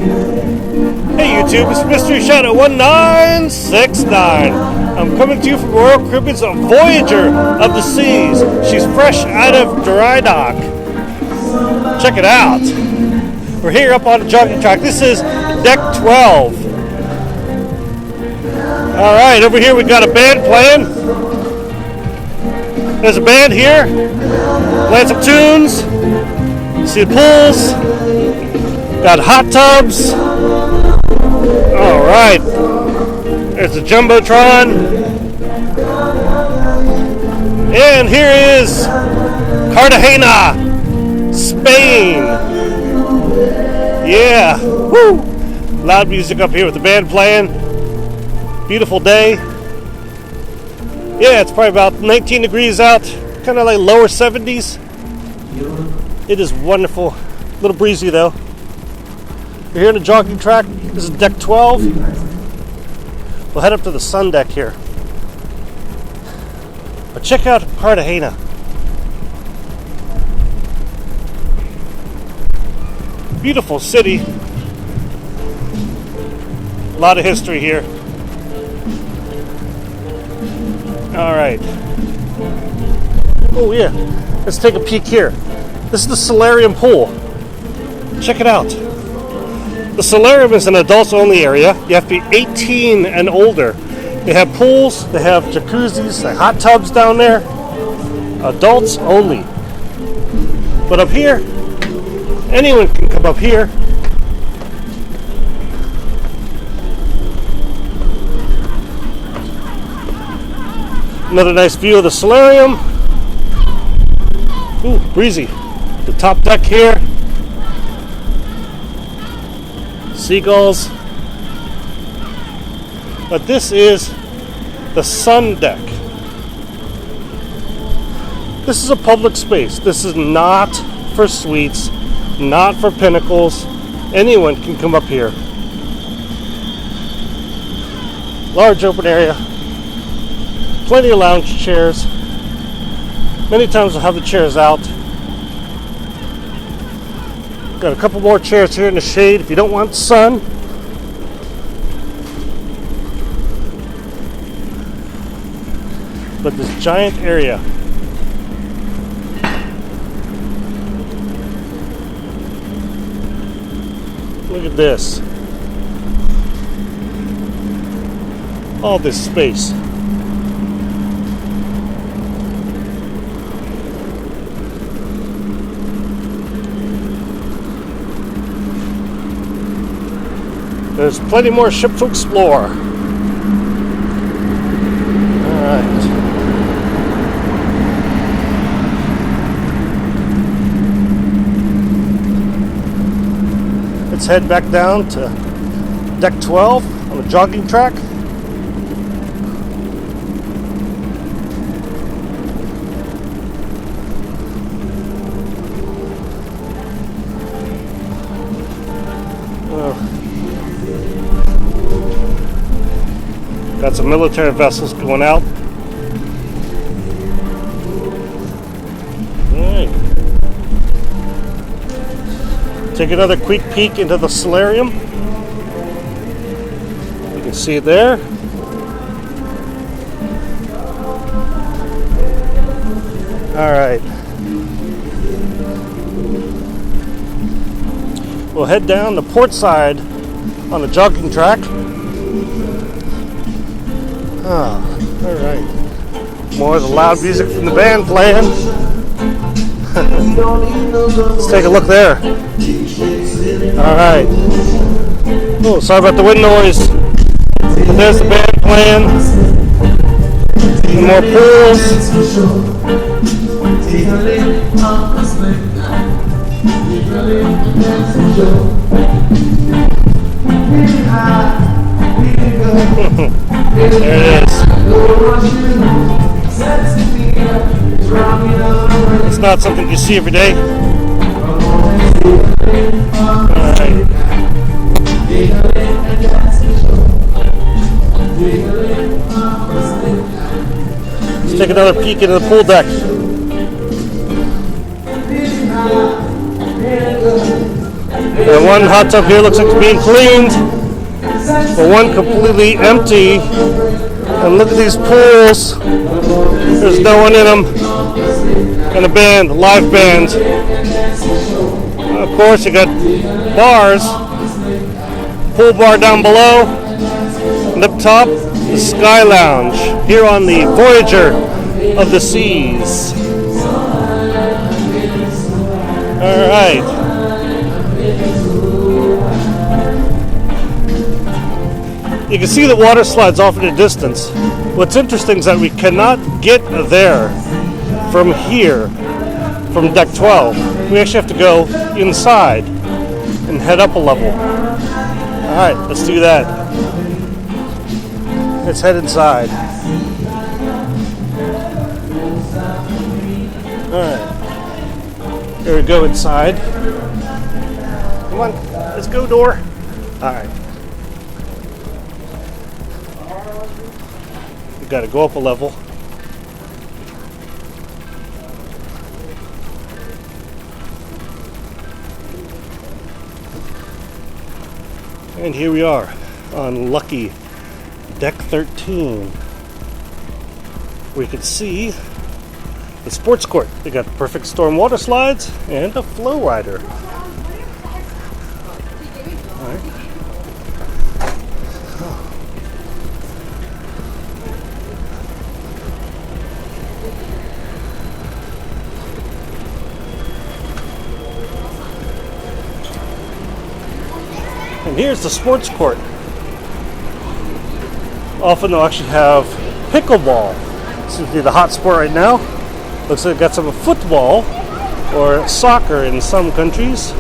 Hey YouTube, it's Mystery Shadow 1969. I'm coming to you from Royal Caribbean's Voyager of the Seas. She's fresh out of dry dock. Check it out. We're here up on the jogging track. This is deck 12. Alright, over here we got a band playing. There's a band here. Playing some tunes. See the pools. Got hot tubs. Alright. There's the Jumbotron. And here is Cartagena, Spain. Yeah. Woo! Loud music up here with the band playing. Beautiful day. Yeah, it's probably about 19 degrees out. Kind of like lower 70s. It is wonderful. A little breezy though. We're here on the jogging track. This is deck 12. We'll head up to the sun deck here. But check out Cartagena. Beautiful city. A lot of history here. Alright. Oh yeah. Let's take a peek here. This is the Solarium Pool. Check it out. The solarium is an adults only area. You have to be 18 and older. They have pools, they have jacuzzis, they have hot tubs down there. Adults only. But up here, anyone can come up here. Another nice view of the solarium. Ooh, breezy. The top deck here. Seagulls. But this is the sun deck. This is a public space. This is not for suites, not for pinnacles. Anyone can come up here. Large open area. Plenty of lounge chairs. Many times we'll have the chairs out. Got a couple more chairs here in the shade if you don't want sun. But this giant area. Look at this. All this space. There's plenty more ship to explore. Alright. Let's head back down to deck 12 on the jogging track. Got some military vessels going out. Alright. Take another quick peek into the solarium. You can see it there. Alright. We'll head down the port side on the jogging track. Ah, alright. More of the loud music from the band playing. Let's take a look there. Alright. Oh, sorry about the wind noise. There's the band playing. And more pools. There it is. It's not something you see every day. Alright. Let's take another peek into the pool deck. And one hot tub here looks like it's being cleaned, but one completely empty. And look at these pools. There's no one in them. And a band, a live band. Of course, you got bars. Pool bar down below. And up top, the Sky Lounge. Here on the Voyager of the Seas. Alright. You can see the water slides off in the distance. What's interesting is that we cannot get there from here, from deck 12. We actually have to go inside and head up a level. Alright, let's do that. Let's head inside. Alright. There we go inside. Come on, let's go, door. Alright. We gotta go up a level. And here we are on lucky deck 13. We can see the sports court. They got Perfect Storm Waterslides and a flow rider. All right. And here's the sports court. Often they'll actually have pickleball. Seems to be the hot sport right now. Looks like they've got some football or soccer in some countries.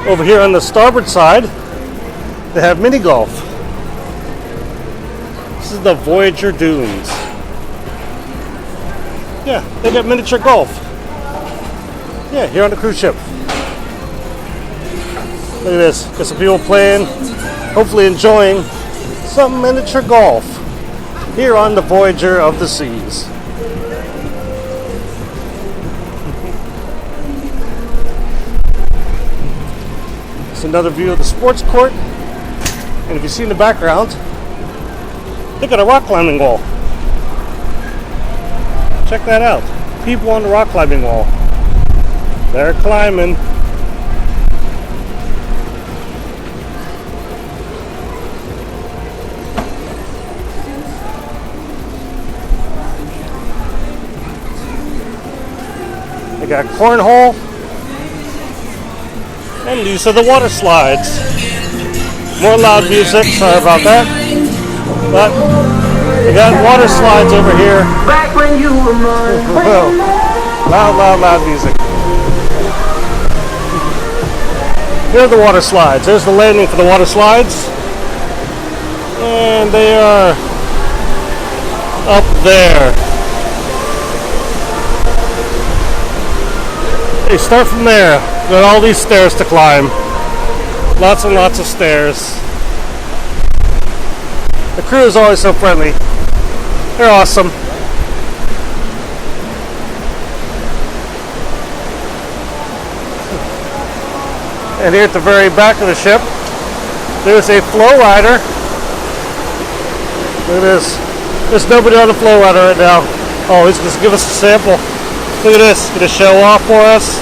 Over here on the starboard side, they have mini golf. This is the Voyager Dunes. Yeah, they got miniature golf. Yeah, here on the cruise ship. Look at this. Got some people playing, hopefully enjoying some miniature golf here on the Voyager of the Seas. It's another view of the sports court. And if you see in the background, they got a rock climbing wall. Check that out. People on the rock climbing wall. They're climbing. They got cornhole. And these are the water slides. More loud music, sorry about that. But we got water slides over here. Back when you were mine. Loud music. Here are the water slides. There's the landing for the water slides. And they are up there. They start from there. Got all these stairs to climb. Lots and lots of stairs. The crew is always so friendly. They're awesome. And here at the very back of the ship, there's a flow rider. Look at this. There's nobody on the flow rider right now. Oh, he's just give us a sample. Look at this. Gonna show off for us.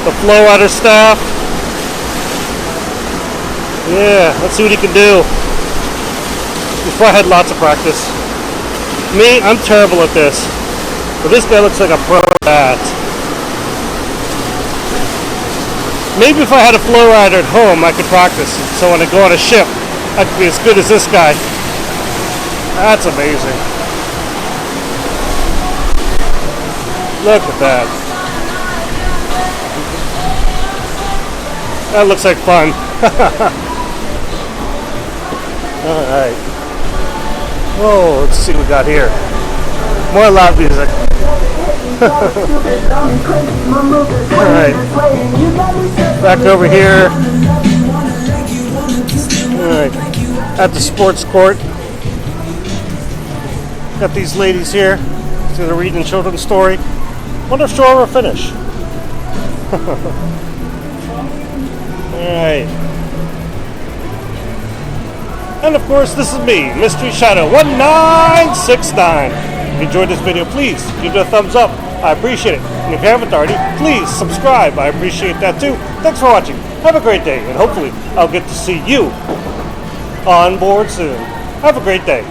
The flow rider staff. Yeah, let's see what he can do. He's probably had lots of practice. Me, I'm terrible at this. But this guy looks like a pro at that. Maybe if I had a flow rider at home, I could practice. So when I go on a ship, I could be as good as this guy. That's amazing. Look at that. That looks like fun. Alright. Whoa, let's see what we got here. More loud music. Alright. Back over here. Alright. at the sports court. Got these ladies here. So they're reading a children's story. Wonder if she'll ever finish. Alright. And of course, this is me, Mystery Shadow 1969. If you enjoyed this video, please give it a thumbs up. I appreciate it. And if you haven't already, please subscribe. I appreciate that too. Thanks for watching. Have a great day, and hopefully I'll get to see you on board soon. Have a great day.